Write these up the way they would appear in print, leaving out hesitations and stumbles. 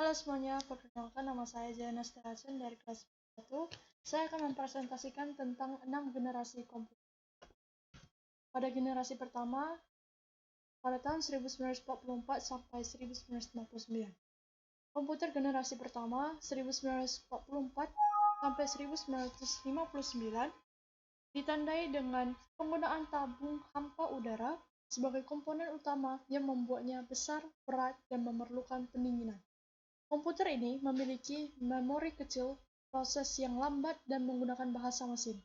Halo semuanya, perkenalkan nama saya Jana Sterasen dari kelas 1. Saya akan mempresentasikan tentang 6 generasi komputer. Pada generasi pertama, pada tahun 1944 sampai 1959. Komputer generasi pertama 1944 sampai 1959 ditandai dengan penggunaan tabung hampa udara sebagai komponen utama yang membuatnya besar, berat, dan memerlukan pendinginan. Komputer ini memiliki memori kecil, proses yang lambat, dan menggunakan bahasa mesin.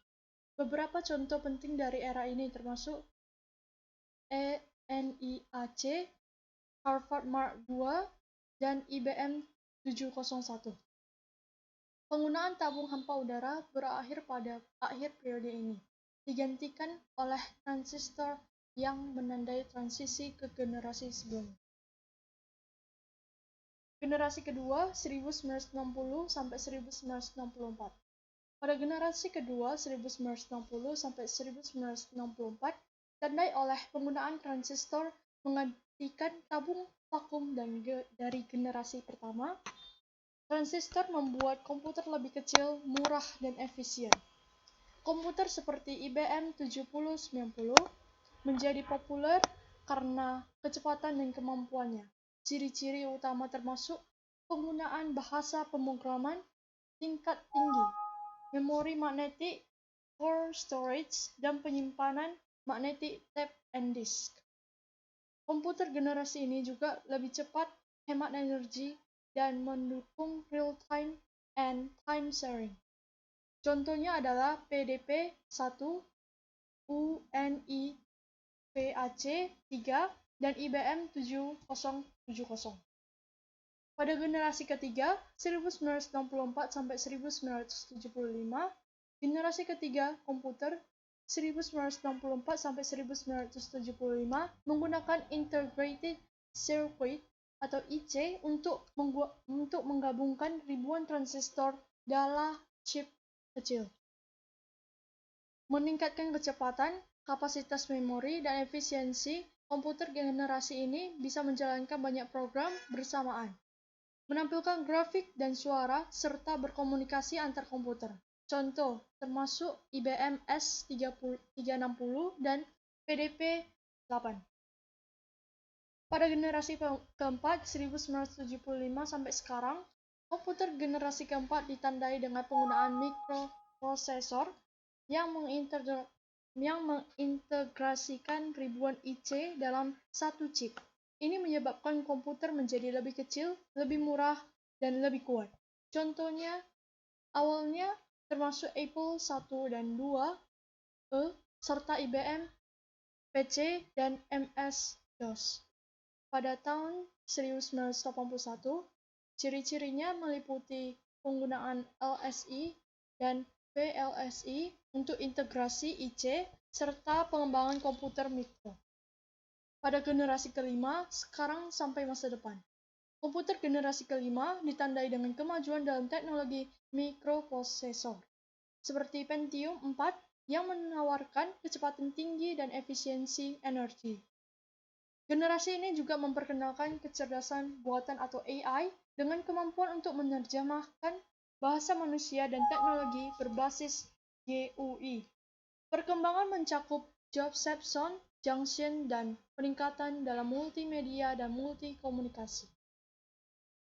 Beberapa contoh penting dari era ini termasuk ENIAC, Harvard Mark II, dan IBM 701. Penggunaan tabung hampa udara berakhir pada akhir periode ini, digantikan oleh transistor yang menandai transisi ke generasi sebelumnya. Generasi kedua 1960 sampai 1964. Pada generasi kedua 1960 sampai 1964 ditandai oleh penggunaan transistor menggantikan tabung vakum dari generasi pertama. Transistor membuat komputer lebih kecil, murah, dan efisien. Komputer seperti IBM 7090 menjadi populer karena kecepatan dan kemampuannya. Ciri-ciri utama termasuk penggunaan bahasa pemrograman tingkat tinggi, memori magnetik, core storage, dan penyimpanan magnetik tape and disk. Komputer generasi ini juga lebih cepat, hemat energi, dan mendukung real-time and time sharing. Contohnya adalah PDP-1, UNIVAC-3, dan IBM 7070. Pada generasi ketiga, 1964 sampai 1975, generasi ketiga komputer 1964 sampai 1975 menggunakan Integrated Circuit atau IC untuk menggabungkan ribuan transistor dalam chip kecil. Meningkatkan kecepatan, kapasitas memori, dan efisiensi, komputer generasi ini bisa menjalankan banyak program bersamaan, menampilkan grafik dan suara, serta berkomunikasi antar komputer. Contoh termasuk IBM S360 dan PDP-8. Pada generasi keempat, 1975 sampai sekarang, komputer generasi keempat ditandai dengan penggunaan mikroprosesor yang mengintegrasikan ribuan IC dalam satu chip. Ini menyebabkan komputer menjadi lebih kecil, lebih murah, dan lebih kuat. Contohnya awalnya termasuk Apple 1 dan 2, serta IBM PC dan MS-DOS. Pada tahun 1981, ciri-cirinya meliputi penggunaan LSI dan VLSI untuk integrasi IC, serta pengembangan komputer mikro. Pada generasi kelima, sekarang sampai masa depan. Komputer generasi kelima ditandai dengan kemajuan dalam teknologi mikroprosesor, seperti Pentium 4 yang menawarkan kecepatan tinggi dan efisiensi energi. Generasi ini juga memperkenalkan kecerdasan buatan atau AI dengan kemampuan untuk menerjemahkan bahasa manusia dan teknologi berbasis GUI. Perkembangan mencakup Jobson Junction dan peningkatan dalam multimedia dan multikomunikasi.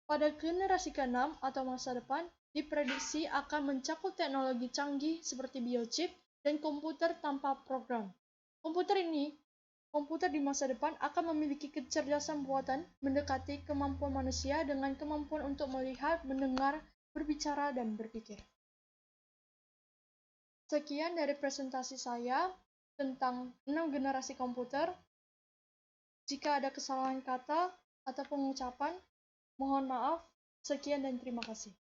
Pada generasi ke-6 atau masa depan, diprediksi akan mencakup teknologi canggih seperti biochip dan komputer tanpa program. Komputer di masa depan akan memiliki kecerdasan buatan mendekati kemampuan manusia dengan kemampuan untuk melihat, mendengar, berbicara, dan berpikir. Sekian dari presentasi saya tentang 6 generasi komputer. Jika ada kesalahan kata atau pengucapan, mohon maaf. Sekian dan terima kasih.